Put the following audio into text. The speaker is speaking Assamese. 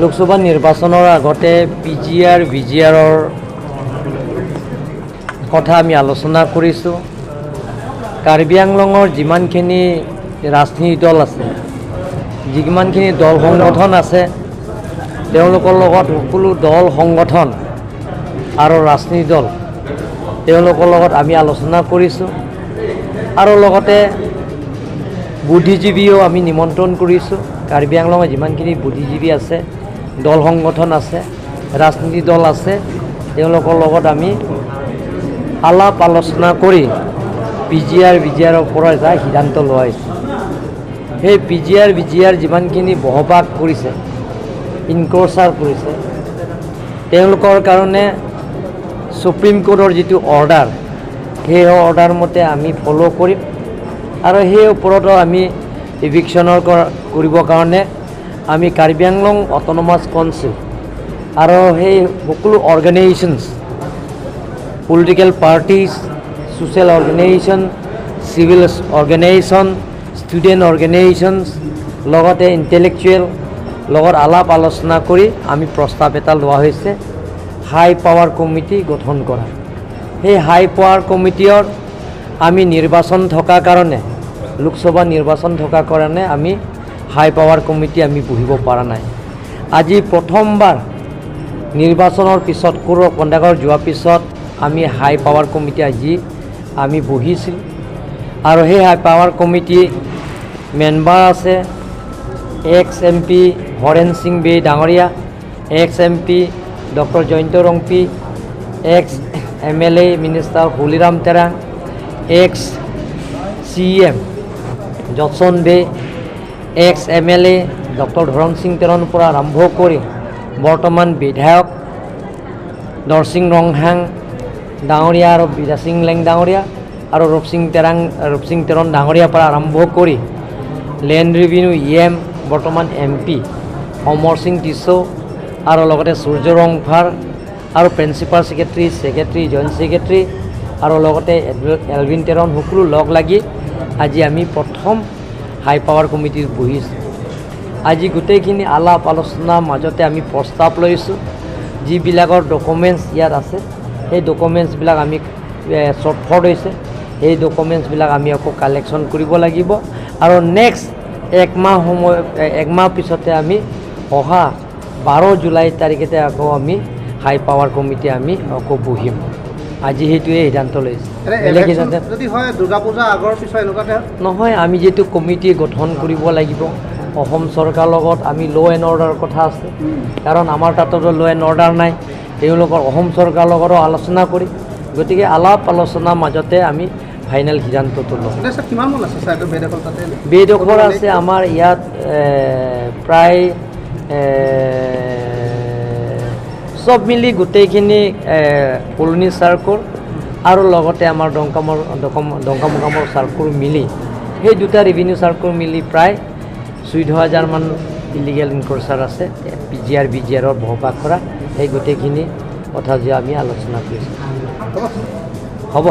লোকসভা নিৰ্বাচনৰ আগতে PGR VGR কথা আমি আলোচনা কৰিছোঁ। কাৰ্বি আংলঙৰ যিমানখিনি ৰাজনীতি দল আছে, যিমানখিনি দল সংগঠন আছে, তেওঁলোকৰ লগত সকলো দল সংগঠন আৰু ৰাজনীতি দল তেওঁলোকৰ লগত আমি আলোচনা কৰিছোঁ। আৰু লগতে বুদ্ধিজীৱীও আমি নিমন্ত্ৰণ কৰিছোঁ। কাৰ্বি আংলঙৰ যিমানখিনি বুদ্ধিজীৱী আছে, দল সংগঠন আছে, ৰাজনীতি দল আছে, তেওঁলোকৰ লগত আমি আলাপ আলোচনা কৰি PGR VGR ওপৰত এটা সিদ্ধান্ত লোৱা হৈছে। সেই PGR VGR যিমানখিনি বহবাস কৰিছে, ইনক্ৰচাৰ কৰিছে, তেওঁলোকৰ কাৰণে সুপ্ৰিম কোৰ্টৰ যিটো অৰ্ডাৰ, সেই অৰ্ডাৰ মতে আমি ফ'ল' কৰিম। আৰু সেই ওপৰতো আমি ইভিকশ্যনৰ কৰিবৰ কাৰণে আমি কাৰ্বি আংলং অট'নমাছ কাউন্সিল আৰু সেই সকলো organisations, political parties, social organisation, civil organisation, student organisations, লগতে ইণ্টেলেকচুৱেল লগত আলাপ আলোচনা কৰি আমি প্ৰস্তাৱ এটা লোৱা হৈছে হাই পাৱাৰ কমিটি গঠন কৰা। সেই হাই পাৱাৰ কমিটিৰ আমি নিৰ্বাচন থকাৰ কাৰণে, লোকসভা নিৰ্বাচন থকাৰ কাৰণে আমি হাই পাৱাৰ কমিটি আমি বহিব পৰা নাই। আজি প্ৰথমবাৰ নিৰ্বাচনৰ পিছত কণ্ডাক্টৰ যোৱাৰ পিছত আমি হাই পাৱাৰ কমিটি আজি আমি বহিছিলোঁ। আৰু সেই হাই পাৱাৰ কমিটি মেম্বাৰ আছে এক্স MP হৰেণ সিং বে ডাঙৰীয়া, x MP doctor Jayanta Rongpi, x MLA minister Holiram Terang, x CEM জকচন বে, এক্স MLA ডক্টৰ ধৰণ সিং তেৰণৰ পৰা আৰম্ভ কৰি বৰ্তমান বিধায়ক নৰসিং ৰংহাং ডাঙৰীয়া আৰু বিৰাসিং লেং ডাঙৰীয়া আৰু ৰূপসিং তেৰণ ডাঙৰীয়াৰ পৰা আৰম্ভ কৰি লেণ্ড ৰেভিনিউ EM বৰ্তমান MP অমৰ সিং টিছো আৰু লগতে সূৰ্য ৰংফাৰ আৰু প্ৰিন্সিপাল ছেক্ৰেটাৰী জইণ্ট ছেক্ৰেটাৰী আৰু লগতে এলভিন তেৰণ সকলো লগ লাগি আজি আমি প্ৰথম হাই পাৱাৰ কমিটিত বহিছোঁ। আজি গোটেইখিনি আলাপ আলোচনাৰ মাজতে আমি প্ৰস্তাৱ লৈছোঁ। যিবিলাকৰ ডকুমেণ্টছ ইয়াত আছে, সেই ডকুমেণ্টছবিলাক আমি শ্বৰ্ট হৈছে, সেই ডকুমেণ্টছবিলাক আমি আকৌ কালেকশ্যন কৰিব লাগিব। আৰু নেক্সট এক মাহ পিছতে আমি অহা 12 জুলাই তাৰিখতে আকৌ আমি হাই পাৱাৰ কমিটি আমি আকৌ বহিম। আজি সেইটোৱে সিদ্ধান্ত লৈছে। নহয়, আমি যিটো কমিটি গঠন কৰিব লাগিব, অসম চৰকাৰৰ লগত আমি ল' এণ্ড অৰ্ডাৰৰ কথা আছে, কাৰণ আমাৰ তাতো ল' এণ্ড অৰ্ডাৰ নাই। তেওঁলোকৰ অসম চৰকাৰৰ লগতো আলোচনা কৰি, গতিকে আলাপ আলোচনাৰ মাজতে আমি ফাইনেল সিদ্ধান্তটো লওঁ। বেডখৰ আছে আমাৰ ইয়াত প্ৰায় চব মিলি গোটেইখিনি কলনী চাৰ্কল আৰু লগতে আমাৰ ডংকামোকামৰ চাৰ্কল মিলি, সেই দুটা ৰেভিনিউ চাৰ্কল মিলি প্ৰায় 14,000 মান ইলিগেল ইনক্ৰচাৰ আছে PGR VGR বহবাস কৰা। সেই গোটেইখিনি কথা যে আমি আলোচনা কৰিছোঁ। হ'ব।